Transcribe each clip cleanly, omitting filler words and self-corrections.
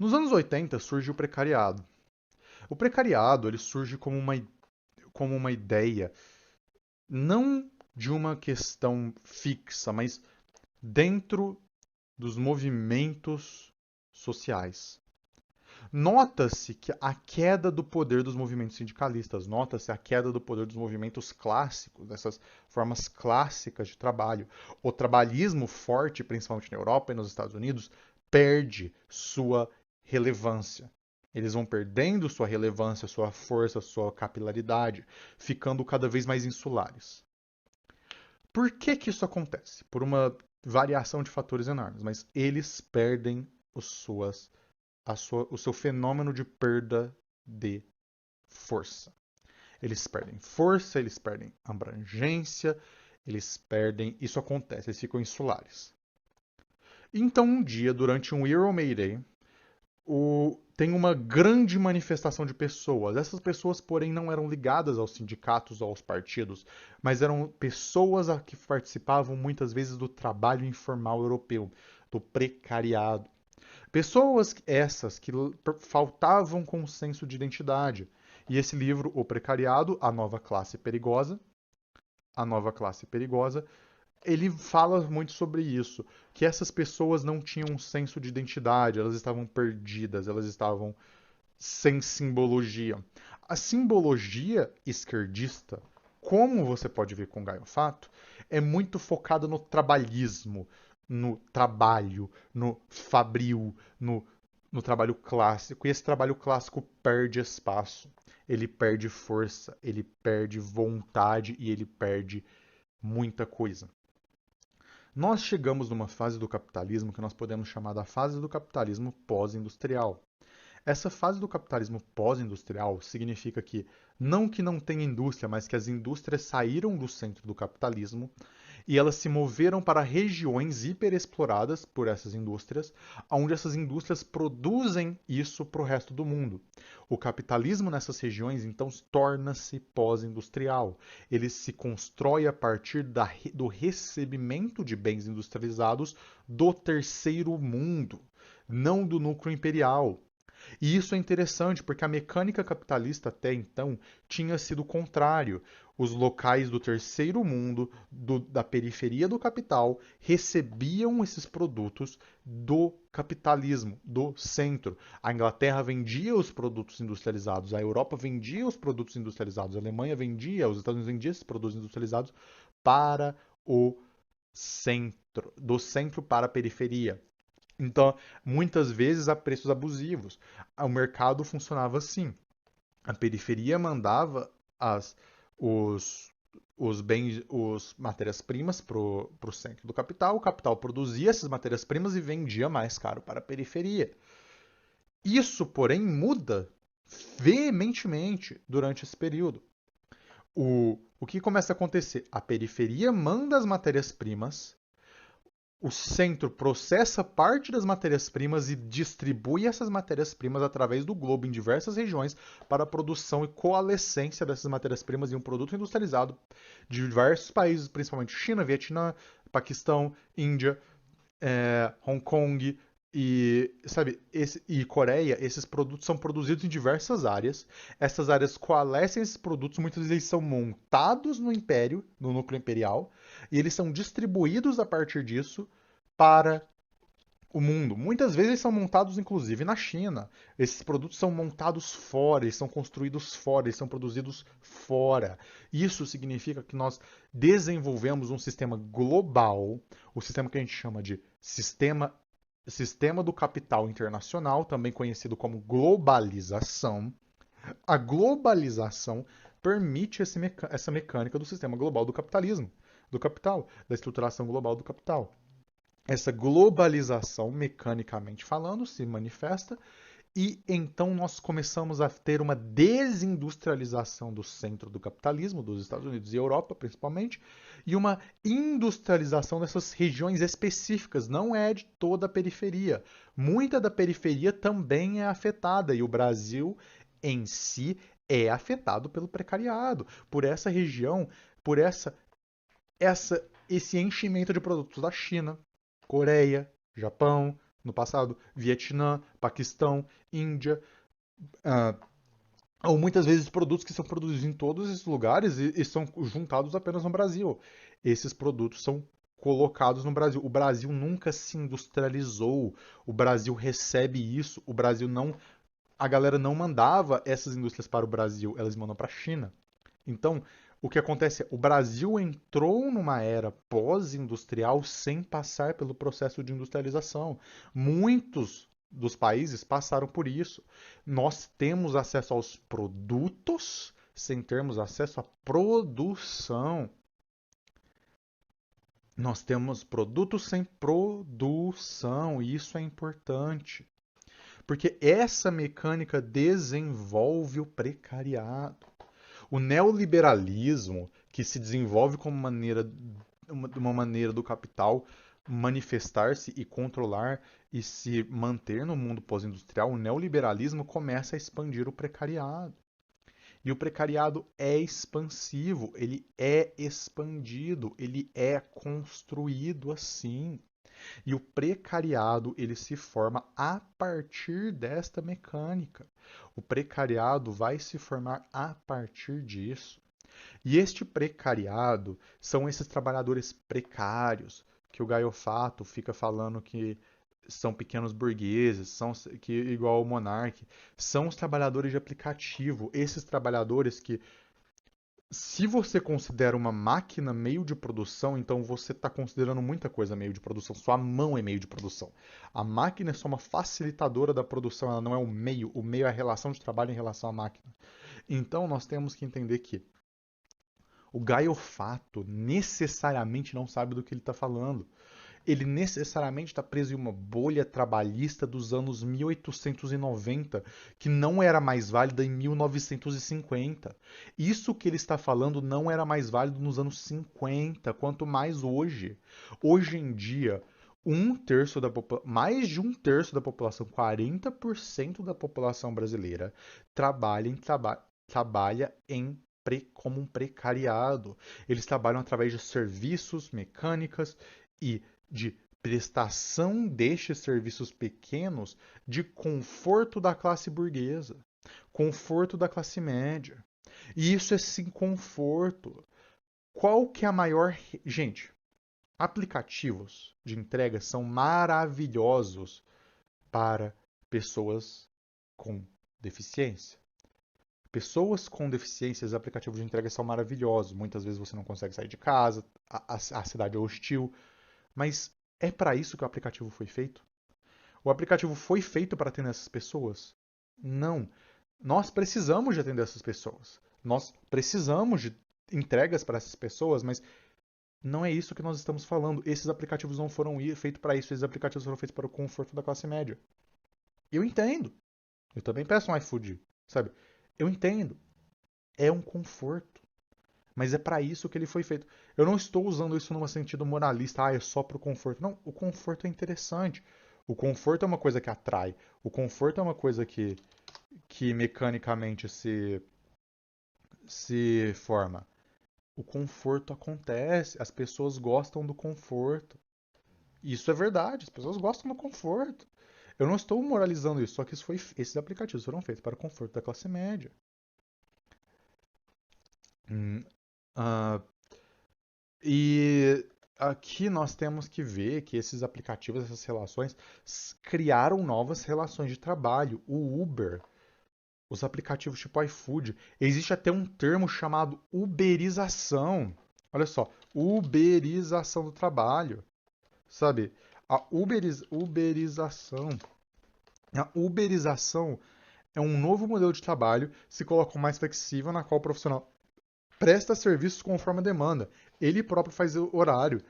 Nos anos 80 surge o precariado. O precariado ele surge como uma ideia, não de uma questão fixa, mas dentro dos movimentos sociais. Nota-se que a queda do poder dos movimentos sindicalistas, nota-se a queda do poder dos movimentos clássicos, dessas formas clássicas de trabalho. O trabalhismo forte, principalmente na Europa e nos Estados Unidos, perde sua relevância. Eles vão perdendo sua relevância, sua força, sua capilaridade, ficando cada vez mais insulares. Por que que isso acontece? Por uma variação de fatores enormes, mas eles perdem o seu fenômeno de perda de força. Eles perdem força, eles perdem abrangência, eles perdem. Isso acontece, eles ficam insulares. Então, um dia, durante um Euro May Day, tem uma grande manifestação de pessoas. Essas pessoas, porém, não eram ligadas aos sindicatos ou aos partidos, mas eram pessoas que participavam muitas vezes do trabalho informal europeu, do precariado. Pessoas essas que faltavam com um senso de identidade. E esse livro, O Precariado, A Nova Classe Perigosa, ele fala muito sobre isso, que essas pessoas não tinham um senso de identidade, elas estavam perdidas, elas estavam sem simbologia. A simbologia esquerdista, como você pode ver com Gaio Fato, é muito focada no trabalhismo, no trabalho, no fabril, no trabalho clássico. E esse trabalho clássico perde espaço, ele perde força, ele perde vontade e ele perde muita coisa. Nós chegamos numa fase do capitalismo que nós podemos chamar da fase do capitalismo pós-industrial. Essa fase do capitalismo pós-industrial significa que não tenha indústria, mas que as indústrias saíram do centro do capitalismo e elas se moveram para regiões hiperexploradas por essas indústrias, onde essas indústrias produzem isso para o resto do mundo. O capitalismo nessas regiões, então, torna-se pós-industrial. Ele se constrói a partir do recebimento de bens industrializados do terceiro mundo, não do núcleo imperial. E isso é interessante porque a mecânica capitalista até então tinha sido o contrário. Os locais do terceiro mundo, da periferia do capital, recebiam esses produtos do capitalismo, do centro. A Inglaterra vendia os produtos industrializados, a Europa vendia os produtos industrializados, a Alemanha vendia, os Estados Unidos vendiam esses produtos industrializados para o centro, do centro para a periferia. Então, muitas vezes a preços abusivos. O mercado funcionava assim. A periferia mandava os, os bens, as matérias-primas para o centro do capital. O capital produzia essas matérias-primas e vendia mais caro para a periferia. Isso, porém, muda veementemente durante esse período. O que começa a acontecer? A periferia manda as matérias-primas, o centro processa parte das matérias-primas e distribui essas matérias-primas através do globo em diversas regiões para a produção e coalescência dessas matérias-primas em um produto industrializado de diversos países, principalmente China, Vietnã, Paquistão, Índia, Hong Kong e Coreia. Esses produtos são produzidos em diversas áreas. Essas áreas coalescem esses produtos, muitas vezes eles são montados no império, no núcleo imperial, e eles são distribuídos a partir disso para o mundo. Muitas vezes eles são montados, inclusive, na China. Esses produtos são montados fora, eles são construídos fora, eles são produzidos fora. Isso significa que nós desenvolvemos um sistema global, o sistema que a gente chama de sistema do capital internacional, também conhecido como globalização. A globalização permite essa mecânica do sistema global do capitalismo, do capital, da estruturação global do capital. Essa globalização, mecanicamente falando, se manifesta e então nós começamos a ter uma desindustrialização do centro do capitalismo, dos Estados Unidos e Europa principalmente, e uma industrialização dessas regiões específicas, não é de toda a periferia. Muita da periferia também é afetada, e o Brasil em si é afetado pelo precariado, por essa região, por esse enchimento de produtos da China, Coreia, Japão, no passado. Vietnã, Paquistão, Índia, ah, ou muitas vezes produtos que são produzidos em todos esses lugares e são juntados apenas no Brasil. Esses produtos são colocados no Brasil. O Brasil nunca se industrializou. O Brasil recebe isso. O Brasil não, a galera não mandava essas indústrias para o Brasil, elas mandam para a China. Então, o que acontece é, o Brasil entrou numa era pós-industrial sem passar pelo processo de industrialização. Muitos dos países passaram por isso. Nós temos acesso aos produtos sem termos acesso à produção. Nós temos produtos sem produção, e isso é importante. Porque essa mecânica desenvolve o precariado. O neoliberalismo, que se desenvolve como uma maneira do capital manifestar-se e controlar e se manter no mundo pós-industrial, o neoliberalismo começa a expandir o precariado. E o precariado é expansivo, ele é expandido, ele é construído assim. E o precariado, ele se forma a partir desta mecânica. O precariado vai se formar a partir disso. E este precariado são esses trabalhadores precários que o Gaio Fato fica falando que são pequenos burgueses, são que igual o Monark, são os trabalhadores de aplicativo, esses trabalhadores que se você considera uma máquina meio de produção, então você está considerando muita coisa meio de produção. Sua mão é meio de produção. A máquina é só uma facilitadora da produção, ela não é o meio. O meio é a relação de trabalho em relação à máquina. Então nós temos que entender que o gaiofato necessariamente não sabe do que ele está falando. Ele necessariamente está preso em uma bolha trabalhista dos anos 1890, que não era mais válida em 1950. Isso que ele está falando não era mais válido nos anos 50, quanto mais hoje. Hoje em dia, mais de um terço da população, 40% da população brasileira, trabalha como um precariado. Eles trabalham através de serviços, mecânicas e de prestação destes serviços pequenos de conforto da classe burguesa, conforto da classe média. E isso é sim conforto. Qual que é a maior... Gente, aplicativos de entrega são maravilhosos para pessoas com deficiência. Pessoas com deficiências, aplicativos de entrega são maravilhosos. Muitas vezes você não consegue sair de casa, a cidade é hostil. Mas é para isso que o aplicativo foi feito? O aplicativo foi feito para atender essas pessoas? Não. Nós precisamos de atender essas pessoas. Nós precisamos de entregas para essas pessoas, mas não é isso que nós estamos falando. Esses aplicativos não foram feitos para isso. Esses aplicativos foram feitos para o conforto da classe média. Eu entendo. Eu também peço um iFood, sabe? Eu entendo. É um conforto. Mas é para isso que ele foi feito. Eu não estou usando isso num sentido moralista, é só pro conforto. Não, o conforto é interessante. O conforto é uma coisa que atrai. O conforto é uma coisa que mecanicamente se forma. O conforto acontece. As pessoas gostam do conforto. Isso é verdade. As pessoas gostam do conforto. Eu não estou moralizando isso, só que esses aplicativos foram feitos para o conforto da classe média. Ah, e aqui nós temos que ver que esses aplicativos, essas relações, criaram novas relações de trabalho. O Uber, os aplicativos tipo iFood, existe até um termo chamado uberização. Olha só, uberização do trabalho. Sabe? Uberização. A uberização é um novo modelo de trabalho, se coloca mais flexível, na qual o profissional presta serviços conforme a demanda. Ele próprio faz o horário.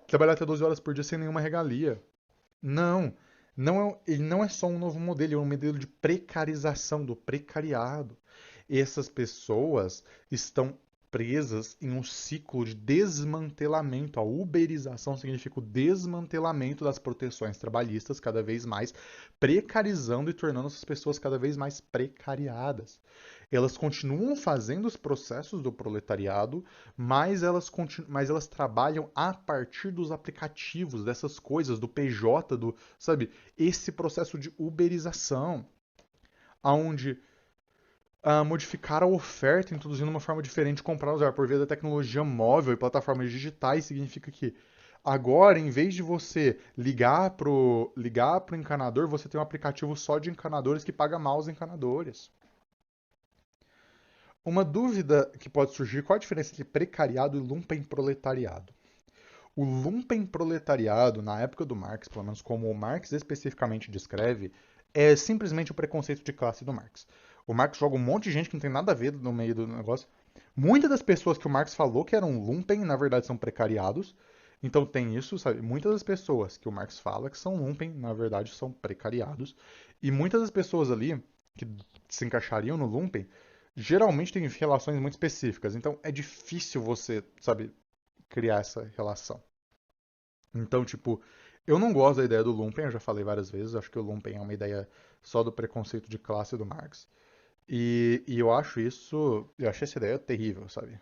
Trabalhar até 12 horas por dia sem nenhuma regalia. Não. Ele não é só um novo modelo, é um modelo de precarização, do precariado. Essas pessoas estão presas em um ciclo de desmantelamento. A uberização significa o desmantelamento das proteções trabalhistas cada vez mais, precarizando e tornando essas pessoas cada vez mais precariadas. Elas continuam fazendo os processos do proletariado, mas elas trabalham a partir dos aplicativos, dessas coisas, do PJ, sabe? Esse processo de uberização, onde modificar a oferta, introduzindo uma forma diferente de comprar e usar por via da tecnologia móvel e plataformas digitais, significa que agora, em vez de você ligar pro encanador, você tem um aplicativo só de encanadores que paga mal os encanadores. Uma dúvida que pode surgir: qual a diferença entre precariado e lumpenproletariado? O lumpenproletariado, na época do Marx, pelo menos como o Marx especificamente descreve, é simplesmente o preconceito de classe do Marx. O Marx joga um monte de gente que não tem nada a ver no meio do negócio. Muitas das pessoas que o Marx falou que eram lumpen, na verdade, são precariados. Então tem isso, sabe? Muitas das pessoas que o Marx fala que são lumpen, na verdade, são precariados. E muitas das pessoas ali que se encaixariam no lumpen, geralmente têm relações muito específicas. Então é difícil você, sabe, criar essa relação. Então, tipo, eu não gosto da ideia do Lumpen, eu já falei várias vezes, acho que o Lumpen é uma ideia só do preconceito de classe do Marx. E eu acho essa ideia terrível, sabe?